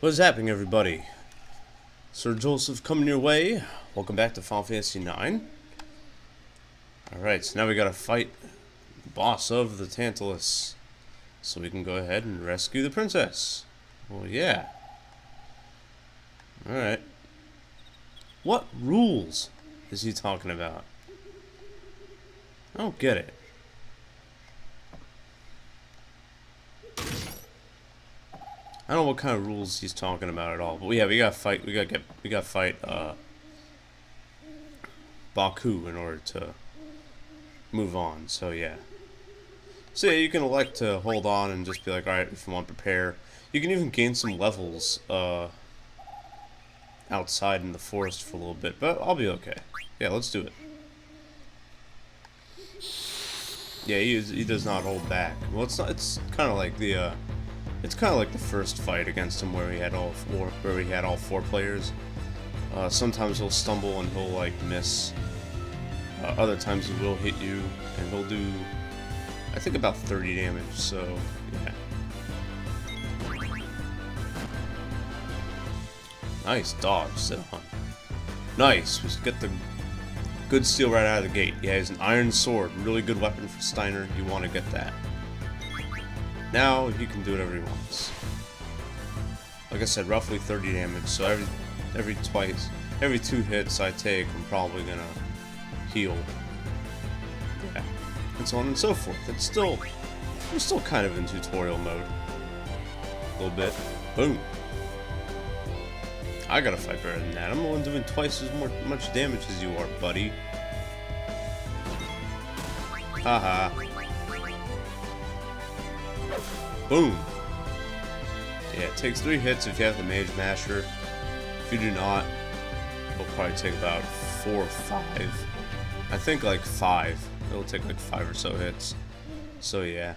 What is happening, everybody? Sir Joseph coming your way. Welcome back to Final Fantasy IX. Alright, so now we gotta fight the boss of the Tantalus, so we can go ahead and rescue the princess. Well, yeah. Alright. What rules is he talking about? I don't get it. I don't know what kind of rules he's talking about at all, but yeah, we gotta fight. We gotta fight Baku in order to move on. So yeah. So yeah, you can elect to hold on and just be like, all right, if you want to prepare. You can even gain some levels outside in the forest for a little bit, but I'll be okay. Yeah, let's do it. Yeah, he does not hold back. Well, it's not. It's kind of like the. It's kind of like the first fight against him where we had all four players. Sometimes he'll stumble and he'll like miss. Other times he will hit you and he'll do, I think, about 30 damage. So yeah. Nice dodge, sit on. Nice. We get the good steal right out of the gate. Yeah, he's an iron sword, really good weapon for Steiner. You want to get that. Now he can do whatever he wants. Like I said, roughly 30 damage. So every 2 hits I take, I'm probably gonna heal. Yeah, and so on and so forth. We're still kind of in tutorial mode. A little bit. Boom. I gotta fight better than that. I'm the one doing twice as much damage as you are, buddy. Haha. Boom! Yeah, it takes 3 hits if you have the Mage Masher. If you do not, it'll probably take about 4 or 5. I think like 5. It'll take like 5 or so hits. So yeah.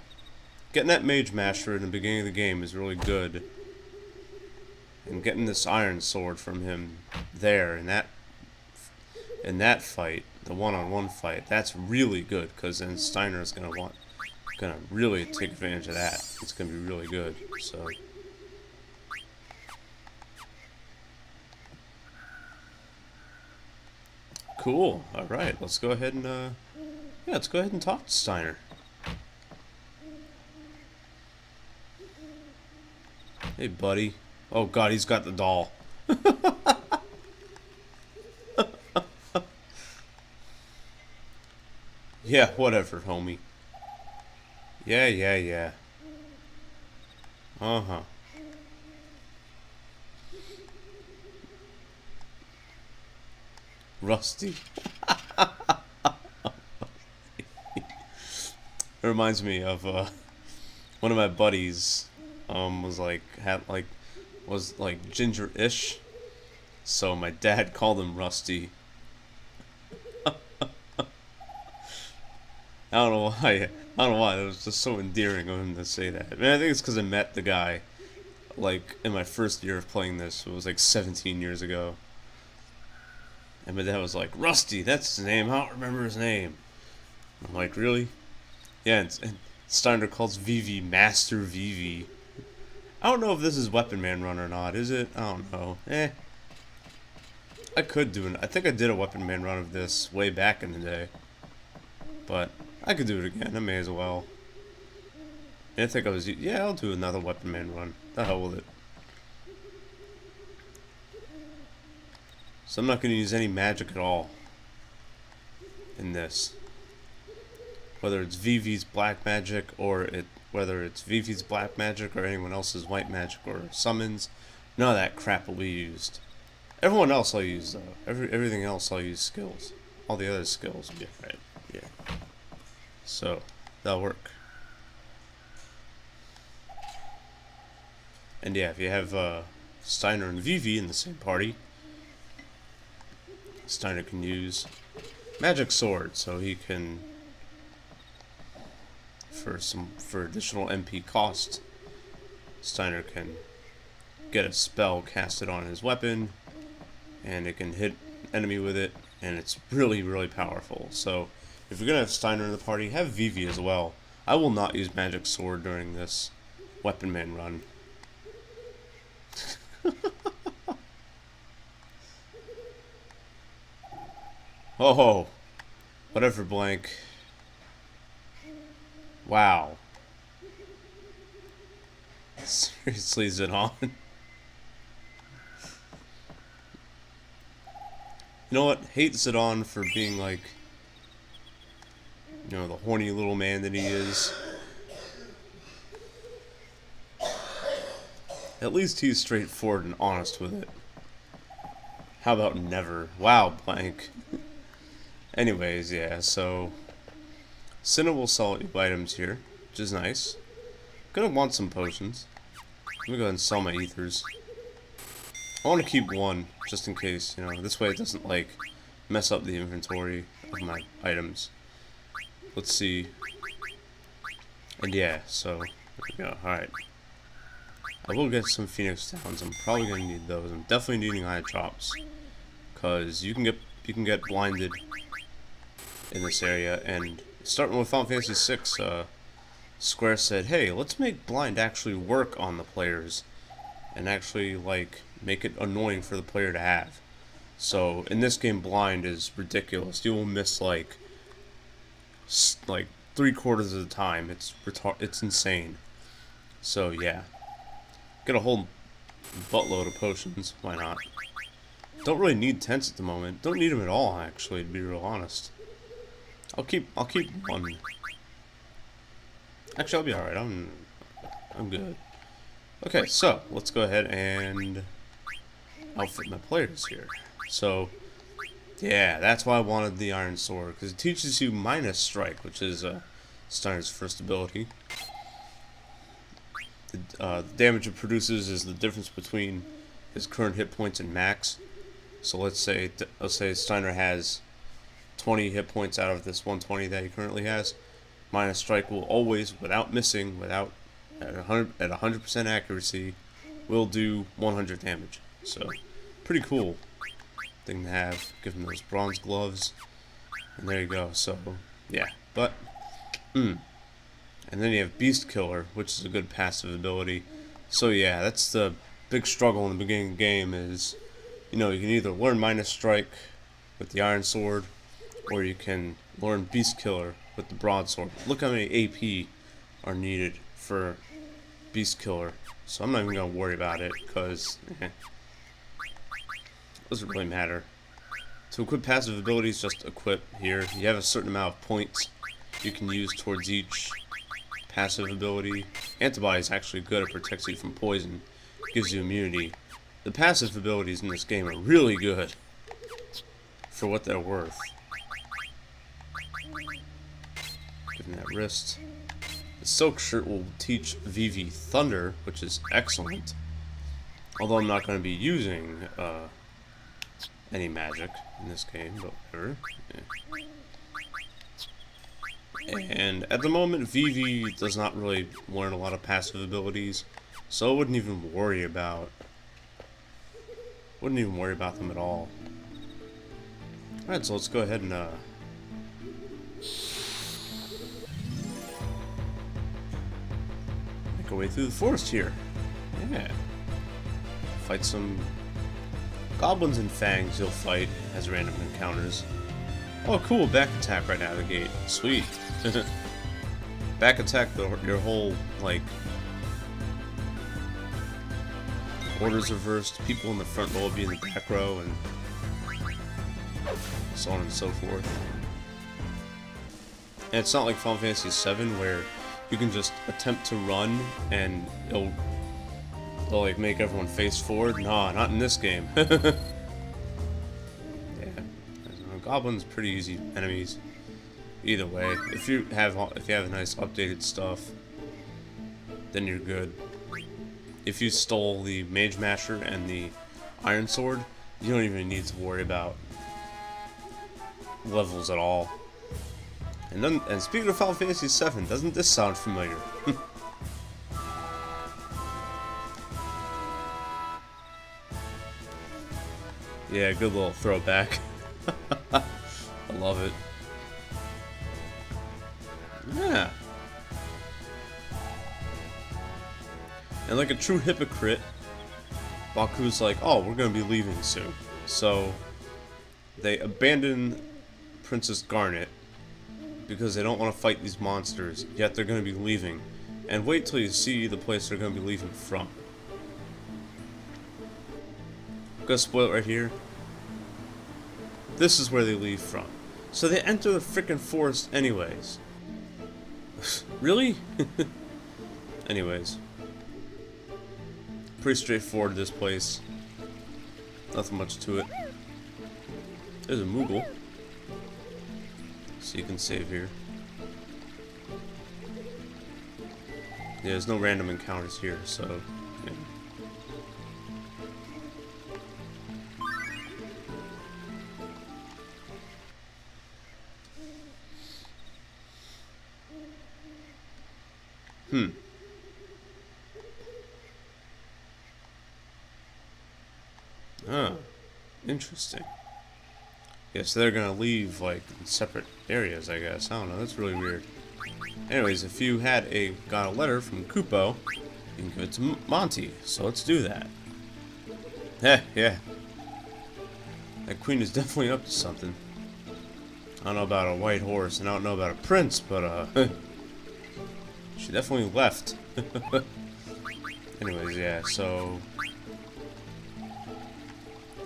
Getting that Mage Masher in the beginning of the game is really good. And getting this Iron Sword from him there in that fight, the one-on-one fight, that's really good, because then Steiner is gonna really take advantage of that. It's gonna be really good. So cool. All right, let's go ahead and let's go ahead and talk to Steiner. Hey, buddy. Oh God, he's got the doll. Yeah, whatever, homie. Yeah. Uh-huh. Rusty. It reminds me of one of my buddies was like ginger-ish. So my dad called him Rusty. I don't know why. It was just so endearing of him to say that. I mean, I think it's because I met the guy, like, in my first year of playing this. It was like 17 years ago. And my dad was like, Rusty, that's his name. I don't remember his name. I'm like, really? Yeah, and Steiner calls Vivi Master Vivi. I don't know if this is Weapon Man Run or not, is it? I don't know. I could do it. I think I did a Weapon Man Run of this way back in the day. But I could do it again. I may as well. I think yeah, I'll do another Weapon Man run. The hell with it. So I'm not going to use any magic at all in this. Whether it's Vivi's black magic or whether it's Vivi's black magic or anyone else's white magic or summons, none of that crap will be used. Everyone else I'll use though. Everything else I'll use skills. All the other skills will be right. Yeah. So, that'll work. And yeah, if you have Steiner and Vivi in the same party, Steiner can use Magic Sword, so he can, for additional MP cost, Steiner can get a spell casted on his weapon, and it can hit enemy with it, and it's really, really powerful. So if you're gonna have Steiner in the party, have Vivi as well. I will not use Magic Sword during this Weapon Man run. Oh, whatever, blank. Wow. Seriously, is it on? You know what? Hate Zidane for being like, you know, the horny little man that he is. At least he's straightforward and honest with it. How about never? Wow, blank. Anyways, yeah, so Cinna will sell you items here, which is nice. Gonna want some potions. Let me go ahead and sell my ethers. I want to keep one, just in case, you know, this way it doesn't, like, mess up the inventory of my items. Let's see. And yeah, so, there we go, alright. I will get some Phoenix Downs, I'm probably gonna need those. I'm definitely needing Eye Chops. Because you can get blinded in this area, and starting with Final Fantasy VI, Square said, hey, let's make blind actually work on the players, and actually, like, make it annoying for the player to have. So, in this game, blind is ridiculous. You will miss, like 3/4 of the time. It's insane. So, yeah. Get a whole buttload of potions. Why not? Don't really need tents at the moment. Don't need them at all, actually, to be real honest. I'll keep one. Actually, I'll be alright. I'm good. Okay, so let's go ahead and outfit my players here. So, yeah, that's why I wanted the Iron Sword, because it teaches you minus strike, which is Steiner's first ability. The damage it produces is the difference between his current hit points and max. So let's say Steiner has 20 hit points out of this 120 that he currently has. Minus strike will always, without missing, at 100% accuracy, will do 100 damage. So, pretty cool thing to have. Give him those bronze gloves, and there you go. So, yeah, but and then you have Beast Killer, which is a good passive ability. So yeah, that's the big struggle in the beginning of the game. Is, you know, you can either learn minus strike with the Iron Sword, or you can learn Beast Killer with the broadsword. Look how many AP are needed for Beast Killer. So I'm not even going to worry about it, because it doesn't really matter. To equip passive abilities, just equip here. You have a certain amount of points you can use towards each passive ability. Antibody is actually good. It protects you from poison. Gives you immunity. The passive abilities in this game are really good for what they're worth. Give him that wrist. The Silk Shirt will teach Vivi Thunder, which is excellent. Although I'm not going to be using any magic in this game, but whatever. Yeah. And at the moment, Vivi does not really learn a lot of passive abilities, so I wouldn't even worry about them at all. Alright, so let's go ahead and make our way through the forest here. Yeah. Fight some goblins and fangs. You'll fight as random encounters. Oh, cool, back attack right out of the gate. Sweet. Back attack your whole, like, orders reversed. People in the front row will be in the back row, and so on and so forth. And it's not like Final Fantasy VII where you can just attempt to run and it'll like make everyone face forward. Nah, not in this game. Yeah, goblins pretty easy enemies. Either way, if you have nice updated stuff, then you're good. If you stole the Mage Masher and the Iron Sword, you don't even need to worry about levels at all. And speaking of Final Fantasy VII, doesn't this sound familiar? Yeah, good little throwback. I love it. Yeah. And like a true hypocrite, Baku's like, oh, we're gonna be leaving soon. So they abandon Princess Garnet because they don't want to fight these monsters, yet they're going to be leaving. And wait till you see the place they're going to be leaving from. I'm gonna spoil it right here. This is where they leave from. So they enter the freaking forest anyways. Really? Anyways. Pretty straightforward, this place. Nothing much to it. There's a Moogle. So you can save here. Yeah, there's no random encounters here, so... Yeah. Ah, interesting. Yeah, so they're gonna leave, like, in separate areas, I guess. I don't know, that's really weird. Anyways, if you got a letter from Kupo, you can give it to Monty, so let's do that. Yeah. That queen is definitely up to something. I don't know about a white horse, and I don't know about a prince, but, she definitely left. Anyways, yeah, so...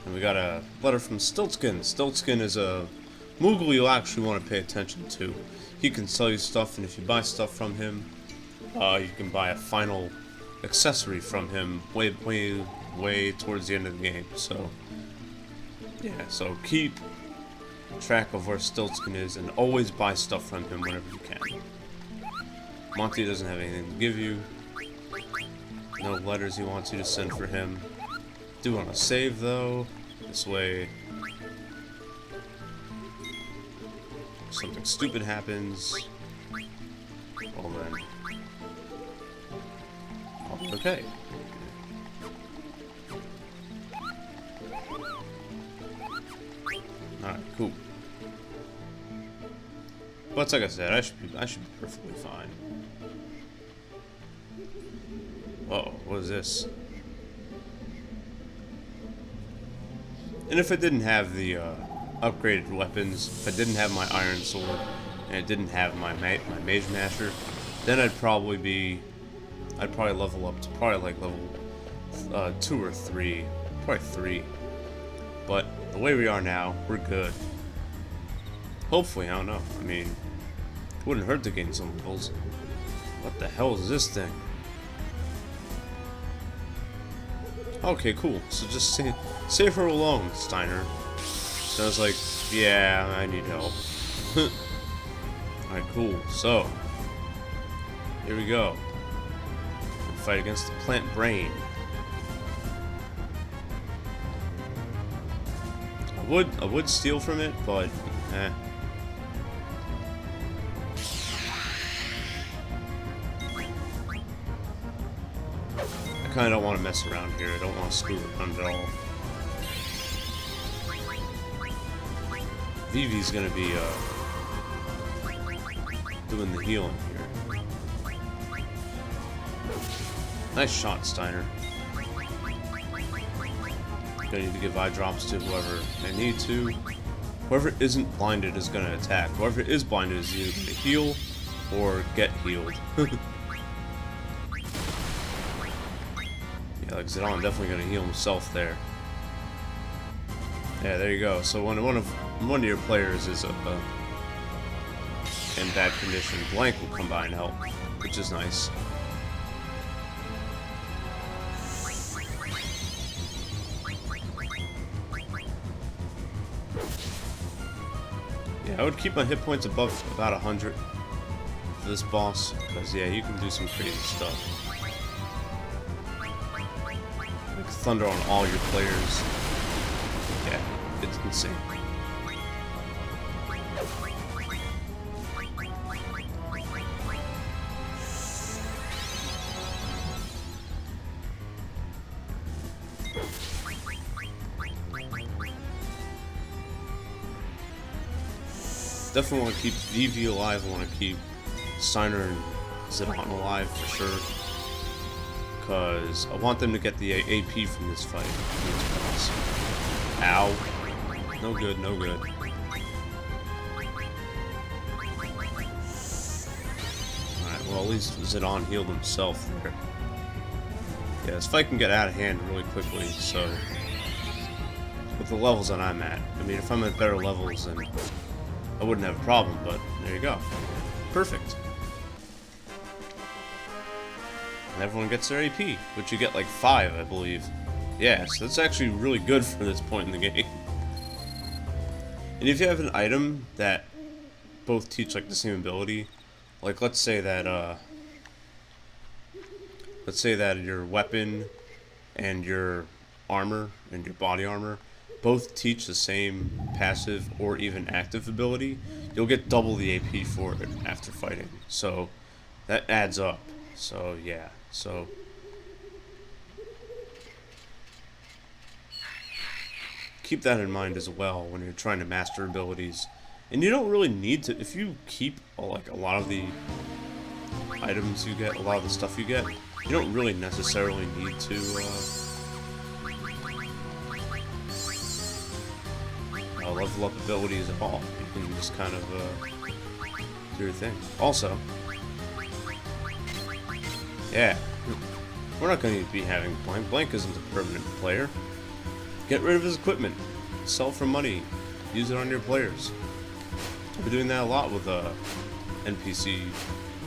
And we got a letter from Stiltskin. Stiltskin is a Moogle you'll actually want to pay attention to. He can sell you stuff, and if you buy stuff from him, you can buy a final accessory from him way towards the end of the game. So, yeah, so keep track of where Stiltskin is, and always buy stuff from him whenever you can. Monty doesn't have anything to give you. No letters he wants you to send for him. Do want to save though. This way, if something stupid happens, well then, I'll be okay. Alright, cool. But like I said, I should be perfectly fine. Uh-oh, what is this? And if I didn't have the upgraded weapons, if I didn't have my iron sword, and I didn't have my mage masher, then I'd probably level up to probably like level 2 or 3, probably 3. But the way we are now, we're good. Hopefully, I don't know. I mean, it wouldn't hurt to gain some levels. What the hell is this thing? Okay, cool. So just save her alone, Steiner. Sounds like, yeah, I need help. Alright, cool. So, here we go. Fight against the plant brain. I would steal from it, but, eh. I kinda don't want to mess around here. I don't want to screw around at all. Vivi's gonna be doing the healing here. Nice shot, Steiner. Gonna need to give eye drops to whoever I need to. Whoever isn't blinded is gonna attack. Whoever is blinded is either gonna heal or get healed. Yeah, like Zidane definitely gonna heal himself there. Yeah, there you go. So when one of your players is in bad condition, Blank will come by and help, which is nice. Yeah, I would keep my hit points above about 100 for this boss, because yeah, you can do some crazy stuff. Like thunder on all your players. Yeah, it's insane. Definitely want to keep Vivi alive. I want to keep Steiner and Zidane alive for sure. Because I want them to get the AP from this fight. Ow. No good, no good. well, at least Zidane healed himself there. Yeah, this fight can get out of hand really quickly, so... With the levels that I'm at. I mean, if I'm at better levels, then I wouldn't have a problem, but there you go. Perfect. And everyone gets their AP, which you get like 5, I believe. Yeah, so that's actually really good for this point in the game. And if you have an item that both teach like the same ability, like let's say that your weapon and your armor and your body armor both teach the same passive or even active ability, you'll get double the AP for it after fighting. So that adds up. So yeah, so keep that in mind as well when you're trying to master abilities. And you don't really need to, if you keep like a lot of the items you get, a lot of the stuff you get, you don't really necessarily need to level up abilities at all. You can just kind of do your thing. Also, yeah, we're not going to be having Blank. Blank isn't a permanent player. Get rid of his equipment. Sell for money. Use it on your players. I've been doing that a lot with NPC,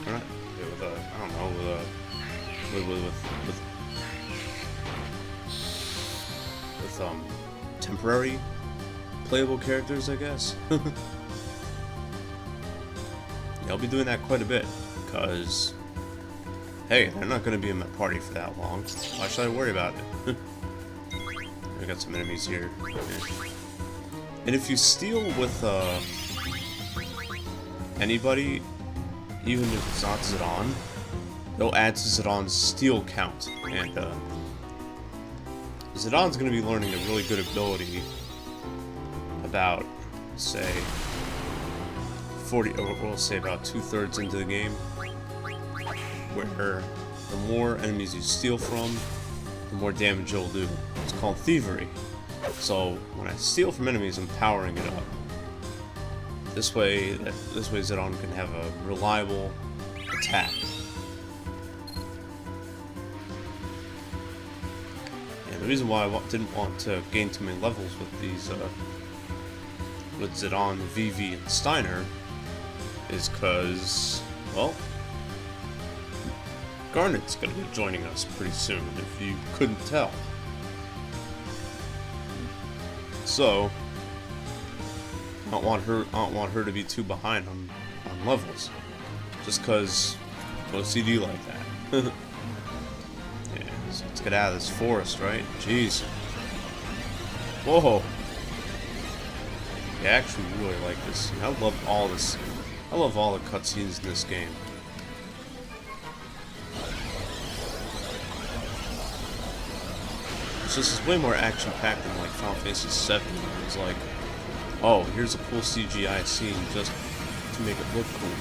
or not, with I don't know, with temporary playable characters, I guess. Yeah, I'll be doing that quite a bit, because, hey, they're not going to be in my party for that long. Why should I worry about it? I got some enemies here. Yeah. And if you steal with anybody, even if it's not Zidane, they'll add to Zidane's steal count. And Zidane's going to be learning a really good ability about, say, 40, or we'll say about 2/3 into the game, where the more enemies you steal from, the more damage you'll do. It's called thievery. So when I steal from enemies, I'm powering it up. This way Zidane can have a reliable attack. And the reason why I didn't want to gain too many levels with these, with Zidane, Vivi, and Steiner, is because, well, Garnet's going to be joining us pretty soon, if you couldn't tell. So, I don't want her to be too behind on levels, just because OCD like that. Yeah, so let's get out of this forest, right? Jeez. Whoa. Yeah, I actually really like this. I love all this. I love all the cutscenes in this game. It's just it's way more action-packed than like Final Fantasy VII. It was like, oh, here's a cool CGI scene just to make it look cool.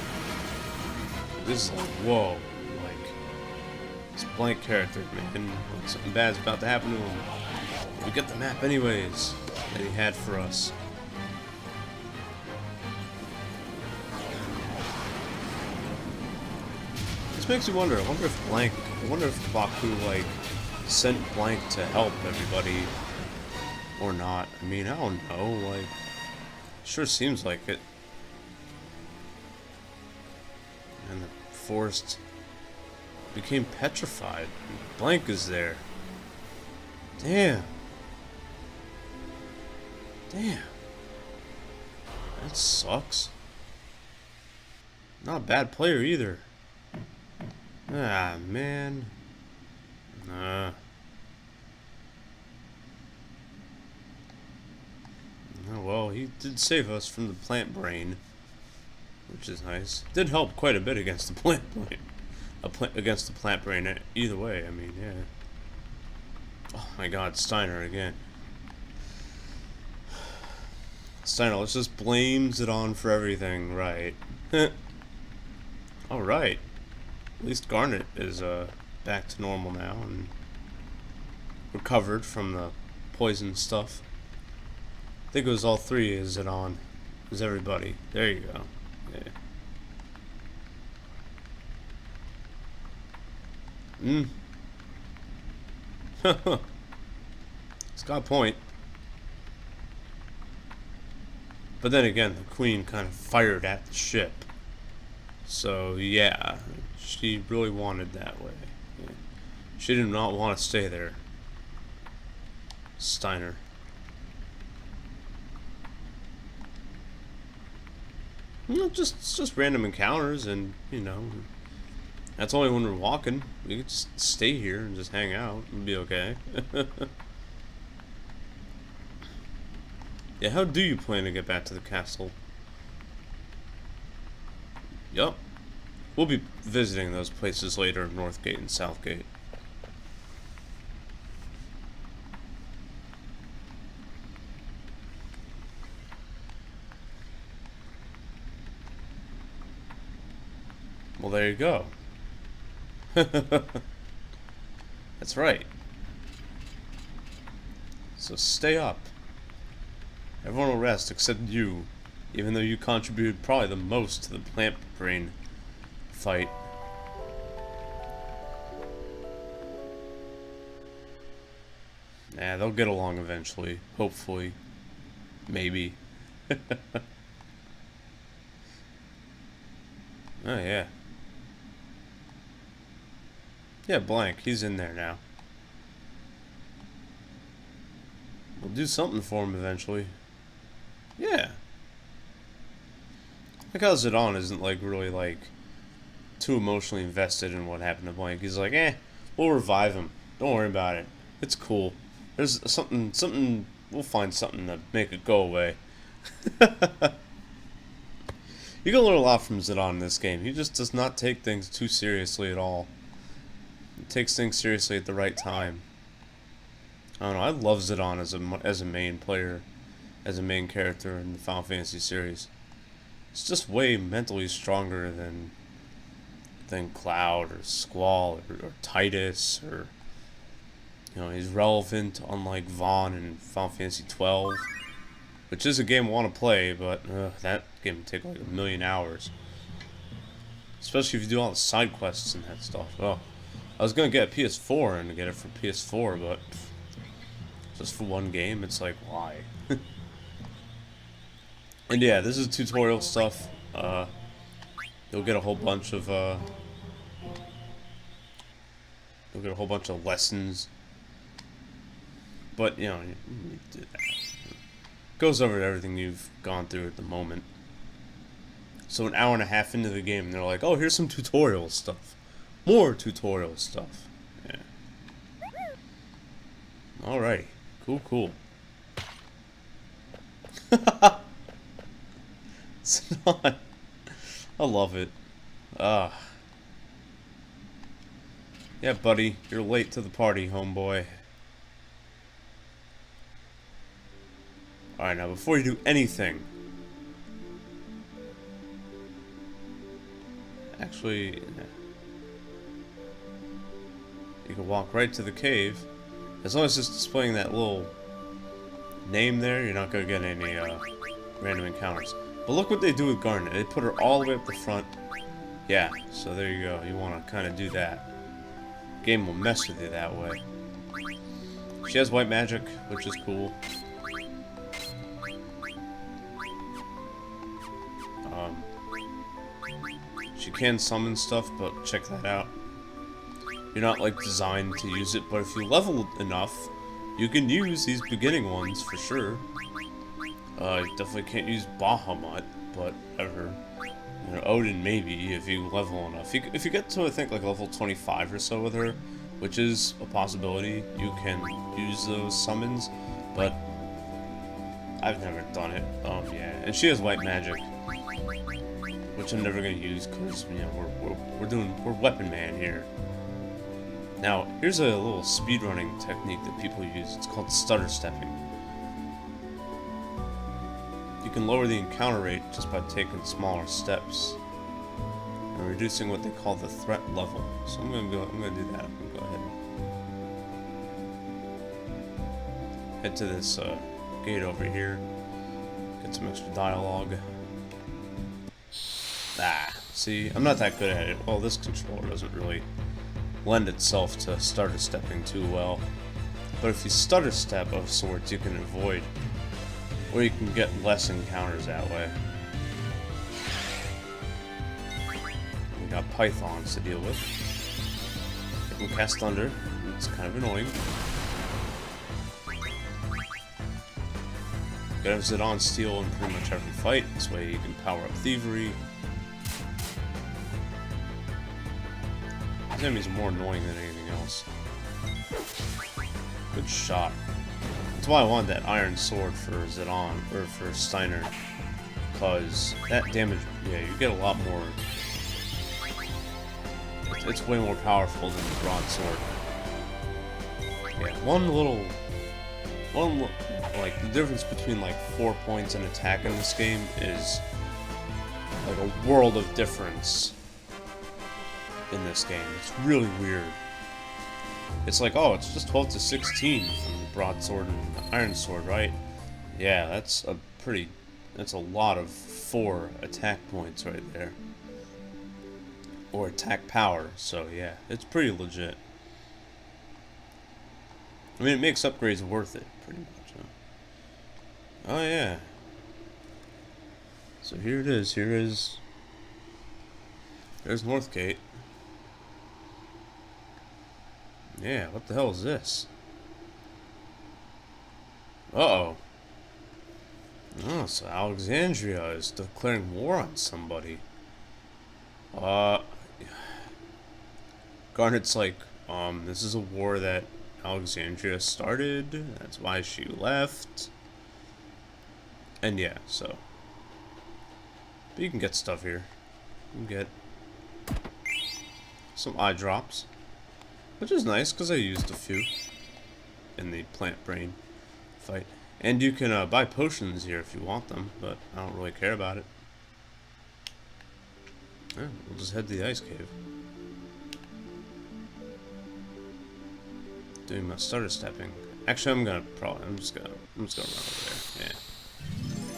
This is like, whoa, like, this Blank character, man, like something bad's about to happen to him. We get the map anyways that he had for us. This makes me wonder. I wonder if Baku like sent Blank to help everybody or not. I mean, I don't know. Like, sure seems like it. And the forest became petrified. Blank is there. Damn. Damn. That sucks. Not a bad player either. Ah, man. Nah. Oh, well, he did save us from the plant brain, which is nice. Did help quite a bit against the plant brain. Against the plant brain, either way, I mean, yeah. Oh my god, Steiner again. Steiner, let's just blame Zidane for everything, right? Alright. At least Garnet is back to normal now and recovered from the poison stuff. I think it was all three is Zidane. It was everybody. There you go. Yeah. Mm. It's got a point. But then again, the queen kind of fired at the ship. So, yeah, she really wanted that way. Yeah. She did not want to stay there. Steiner. You know, just random encounters, and, you know, that's only when we're walking. We could just stay here and just hang out and be okay. Yeah, how do you plan to get back to the castle? Yup. We'll be visiting those places later, Northgate and Southgate. Well, there you go. That's right. So stay up. Everyone will rest except you, even though you contributed probably the most to the plant brain fight. Nah, they'll get along eventually. Hopefully. Maybe. Oh, yeah. Yeah, Blank. He's in there now. We'll do something for him eventually. Yeah. Like how Zidane isn't, like, really, like, too emotionally invested in what happened to Blank. He's like, we'll revive him. Don't worry about it. It's cool. There's something, we'll find something to make it go away. You can learn a lot from Zidane in this game. He just does not take things too seriously at all. He takes things seriously at the right time. I don't know, I love Zidane as a main player, as a main character in the Final Fantasy series. It's just way mentally stronger than Cloud or Squall or Titus, or, you know, he's relevant unlike Vaughn in Final Fantasy 12, which is a game I want to play, but that game would take like 1,000,000 hours, especially if you do all the side quests and that stuff. Oh, I was gonna get a PS4 and get it for PS4, but just for one game, it's like, why? And yeah, this is tutorial stuff. You'll get a whole bunch of lessons. But, you know, goes over everything you've gone through at the moment. So an hour and a half into the game, they're like, oh, here's some tutorial stuff. More tutorial stuff. Yeah. Alrighty. Cool. It's not. I love it. Yeah, buddy, you're late to the party, homeboy. Alright, now before you do anything, actually, you can walk right to the cave. As long as it's displaying that little name there, you're not gonna get any random encounters. But look what they do with Garnet. They put her all the way up the front. Yeah, so there you go. You want to kind of do that. Game will mess with you that way. She has white magic, which is cool. She can summon stuff, but check that out. You're not, like, designed to use it, but if you level enough, you can use these beginning ones for sure. You definitely can't use Bahamut, but whatever. You know, Odin maybe, if you level enough. If you get to, I think, like level 25 or so with her, which is a possibility, you can use those summons, but I've never done it. Yeah, and she has white magic, which I'm never gonna use because, you know, we're Weapon Man here. Now, here's a little speedrunning technique that people use. It's called stutter stepping. You can lower the encounter rate just by taking smaller steps and reducing what they call the threat level. So I'm gonna do that. I'm gonna go ahead and head to this gate over here. Get some extra dialogue. See, I'm not that good at it. Well, this controller doesn't really lend itself to stutter stepping too well. But if you stutter step of sorts, you can avoid, or you can get less encounters that way. We got pythons to deal with. They can cast thunder. It's kind of annoying. Gotta have Zidane steal in pretty much every fight. This way you can power up thievery. This enemy's more annoying than anything else. Good shot. That's why I wanted that iron sword for Zidane, or for Steiner. Because that damage, yeah, you get a lot more. It's way more powerful than the broadsword. Yeah, like, the difference between, like, 4 points in attack in this game is, like, a world of difference in this game. It's really weird. It's like, oh, it's just 12 to 16 from the broadsword and the iron sword, right? Yeah, that's a lot of 4 attack points right there. Or attack power, so yeah, it's pretty legit. I mean, it makes upgrades worth it, pretty much. Huh? Oh, yeah. So here it is. There's Northgate. Yeah, what the hell is this? Uh-oh. Oh, so Alexandria is declaring war on somebody. Garnet's like, this is a war that Alexandria started. That's why she left. And yeah, so. But you can get stuff here. You can get some eye drops. Which is nice, because I used a few in the plant brain fight. And you can buy potions here if you want them, but I don't really care about it. Yeah, we'll just head to the ice cave. Doing my stutter stepping. Actually, I'm just gonna run over there. Yeah.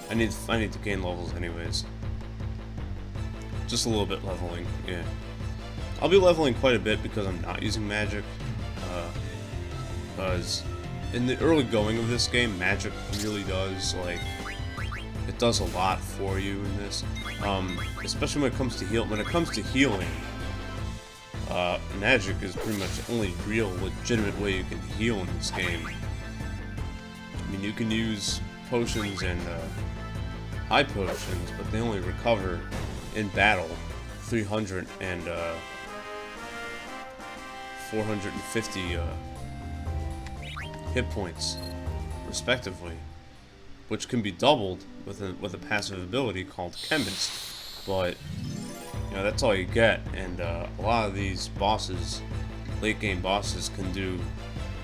I need to gain levels anyways. Just a little bit leveling, yeah. I'll be leveling quite a bit because I'm not using magic. Because in the early going of this game, magic really does, like, it does a lot for you in this. Especially when it comes to healing, magic is pretty much the only real legitimate way you can heal in this game. I mean, you can use potions and high potions, but they only recover in battle 300 and 450 hit points, respectively, which can be doubled with a passive ability called Chemist. But you know, that's all you get, and a lot of these bosses, late game bosses, can do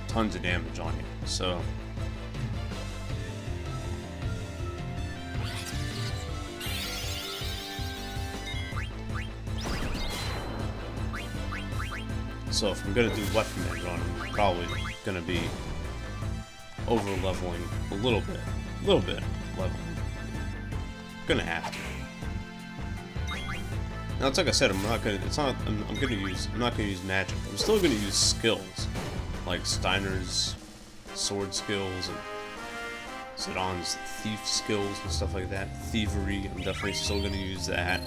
tons of damage on you. So. So if I'm gonna do weapon run, I'm probably gonna be over leveling a little bit leveling. Gonna have to. Now it's like I said, I'm not gonna use magic. I'm still gonna use skills like Steiner's sword skills and Zidane's thief skills and stuff like that. Thievery, I'm definitely still gonna use that.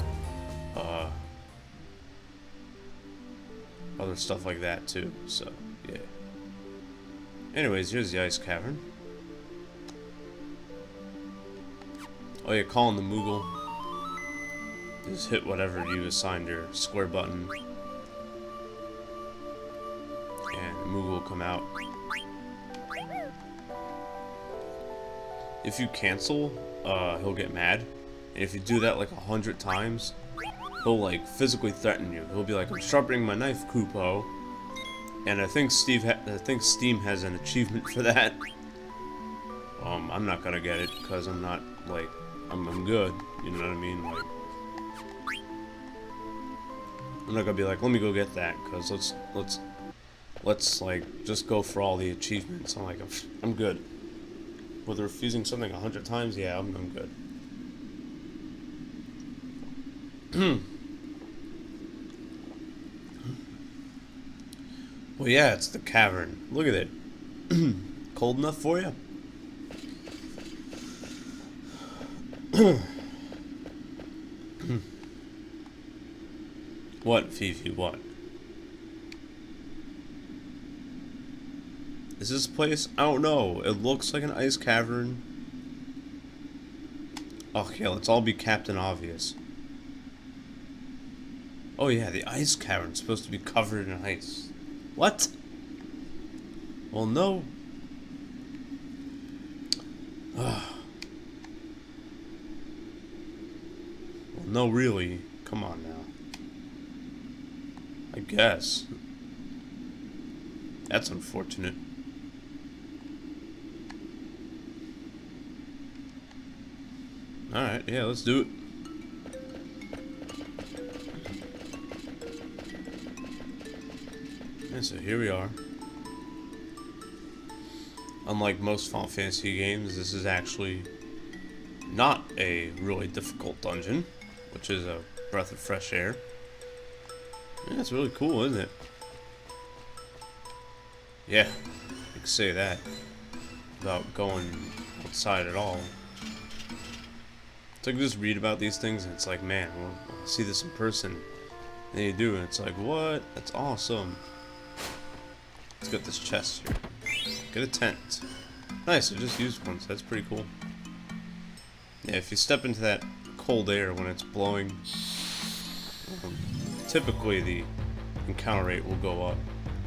Other stuff like that too, so yeah. Anyways, here's the Ice Cavern. Oh yeah, calling the Moogle. Just hit whatever you assigned your square button. And the Moogle will come out. If you cancel, he'll get mad. And if you do that like 100 times, he'll like physically threaten you. He'll be like, "I'm sharpening my knife, Kupo." And I think Steam has an achievement for that. I'm not gonna get it because I'm not like I'm good. You know what I mean? Like, I'm not gonna be like, "Let me go get that," because let's like just go for all the achievements. I'm like, I'm good. With refusing something 100 times, yeah, I'm good. Well, yeah, it's the cavern. Look at it. Cold enough for you? What, Fifi, what? Is this place? I don't know. It looks like an ice cavern. Okay, let's all be Captain Obvious. Oh yeah, the ice cavern's supposed to be covered in ice. What? Well, no. Well, no, really. Come on now. I guess. That's unfortunate. Alright, yeah, let's do it. And so here we are. Unlike most Final Fantasy games, this is actually not a really difficult dungeon, which is a breath of fresh air. Yeah, it's really cool, isn't it? Yeah, you can say that without going outside at all. It's like you just read about these things and it's like, man, we'll see this in person. And you do, and it's like, what? That's awesome. Let's get this chest here. Get a tent. Nice, I just used one, so that's pretty cool. Yeah, if you step into that cold air when it's blowing, typically the encounter rate will go up.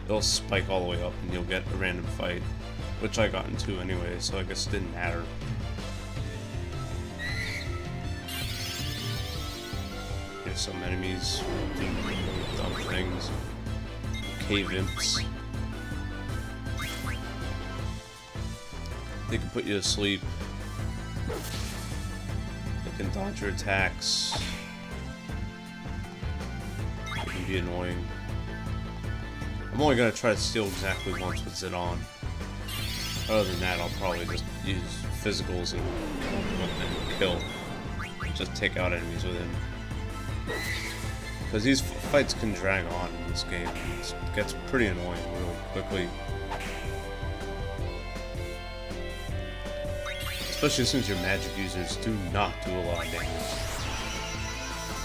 It'll spike all the way up and you'll get a random fight, which I got into anyway, so I guess it didn't matter. There's some enemies doing dumb things. Cave imps. They can put you to sleep. They can dodge your attacks. They can be annoying. I'm only gonna try to steal exactly once with Zidane. Other than that, I'll probably just use physicals and kill. Just take out enemies with him. Because these fights can drag on in this game. It gets pretty annoying really quickly. Especially since your magic users do not do a lot of damage.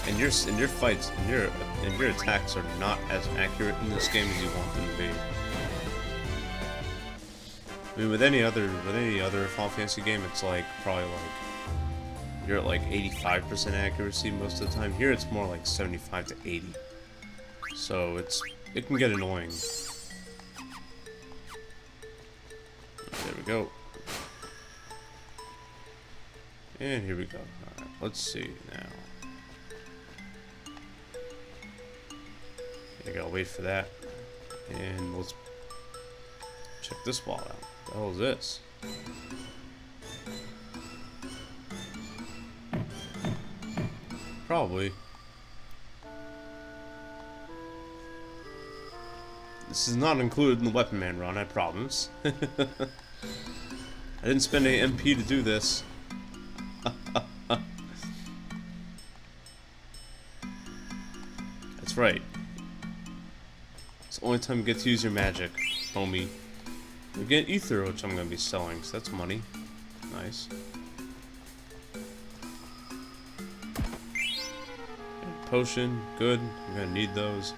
And your fights and your attacks are not as accurate in this game as you want them to be. I mean, with any other Final Fantasy game, it's like probably like you're at like 85% accuracy most of the time. Here, it's more like 75 to 80. So it can get annoying. There we go. And here we go. Alright, let's see now. I gotta wait for that. And let's check this wall out. What the hell is this? Probably. This is not included in the Weapon Man run, I promise. I didn't spend any MP to do this. That's right. It's the only time you get to use your magic, homie. You get ether, which I'm going to be selling, so that's money. Nice. And potion, good. I'm going to need those.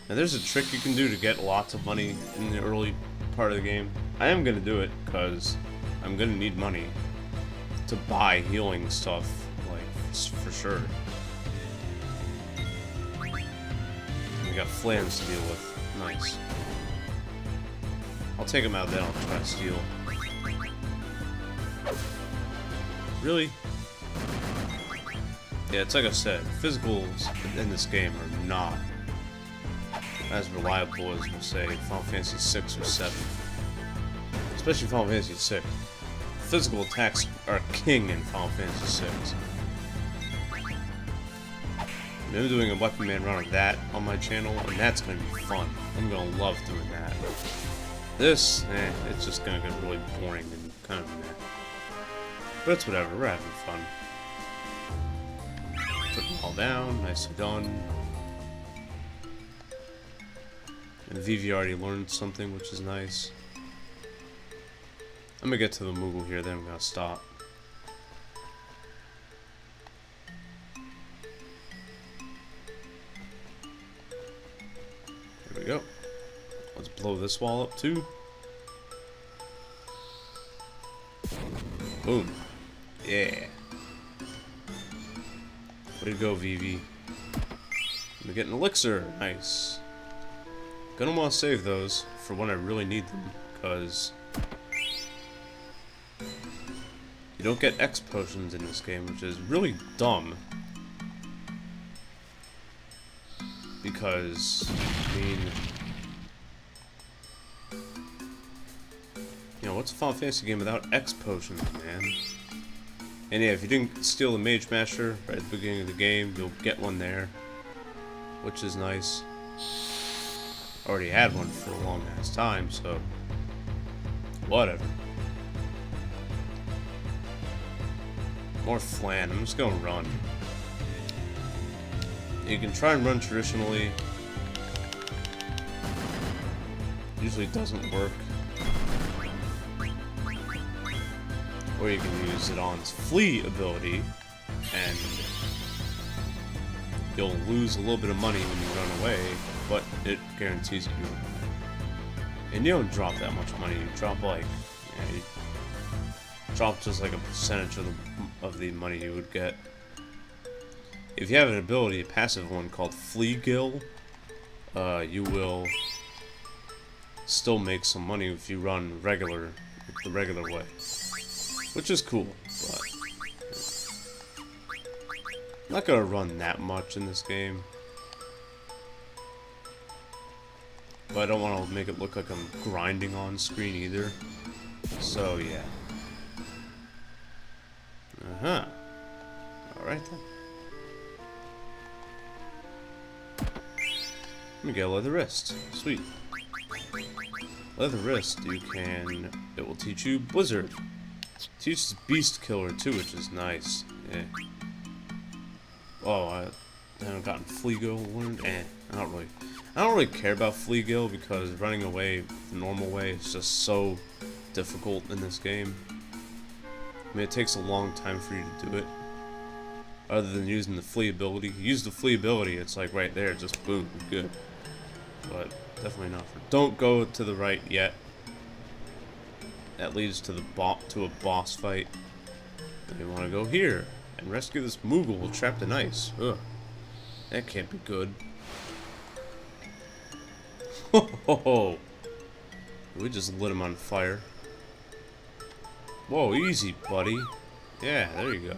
Now there's a trick you can do to get lots of money in the early part of the game. I am going to do it, because I'm going to need money to buy healing stuff, like, for sure. We got flams to deal with. Nice. I'll take them out, then I'll try to steal. Really? Yeah, it's like I said, physicals in this game are not as reliable as, we'll say, Final Fantasy 6 or 7. Especially Final Fantasy 6. Physical attacks are king in Final Fantasy 6. I'm doing a Weapon Man run of that on my channel, and that's going to be fun. I'm going to love doing that. This, it's just going to get really boring and kind of meh. But it's whatever, we're having fun. Took them all down, nicely done. And Vivi already learned something, which is nice. I'm gonna get to the Moogle here, then I'm gonna stop. There we go. Let's blow this wall up too. Boom. Yeah. Way to go, Vivi. I'm getting an elixir. Nice. Gonna want to save those for when I really need them, because you don't get X potions in this game, which is really dumb. Because, I mean, you know, what's a Final Fantasy game without X potions, man? And yeah, if you didn't steal the Mage Master right at the beginning of the game, you'll get one there, which is nice. Already had one for a long ass time, so whatever. More flan. I'm just gonna run. You can try and run traditionally. Usually doesn't work. Or you can use it on its flee ability, and you'll lose a little bit of money when you run away, but it guarantees that you run away. And you don't drop that much money. You drop like, you drop just like a percentage of the money you would get. If you have an ability, a passive one called Flee Gill, you will still make some money if you run the regular way, which is cool. But I'm not gonna run that much in this game, but I don't want to make it look like I'm grinding on screen either. So yeah. All right then. Let me get a leather wrist. Sweet. Leather wrist, it will teach you Blizzard. Teaches Beast Killer too, which is nice. Yeah. Oh, I haven't gotten Fleagill learned. I don't really care about Fleagill because running away the normal way is just so difficult in this game. I mean, it takes a long time for you to do it. Other than using the flee ability. You use the flee ability, it's like right there, just boom, good. But definitely not for. Don't go to the right yet. That leads to a boss fight. You want to go here and rescue this Moogle trapped in ice. Ugh, that can't be good. Ho ho ho! We just lit him on fire. Whoa, easy, buddy. Yeah, there you go.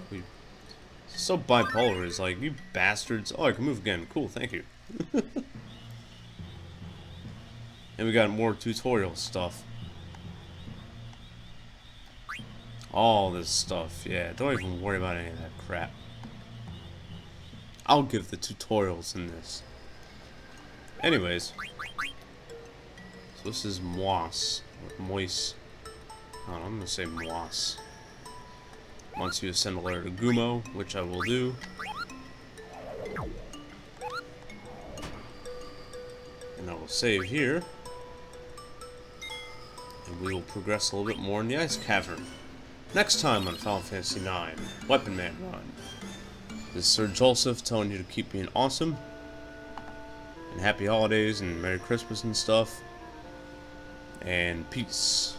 So bipolar is like, you bastards. Oh, I can move again. Cool, thank you. And we got more tutorial stuff. All this stuff, yeah. Don't even worry about any of that crap. I'll give the tutorials in this. Anyways. So this is Moise. Moise. I'm gonna say Moise. Once you send a letter to Gumo, which I will do. And I will save here. And we will progress a little bit more in the Ice Cavern. Next time on Final Fantasy IX, Weapon Man Run. This is Sir Joseph telling you to keep being awesome. And happy holidays and Merry Christmas and stuff. And peace.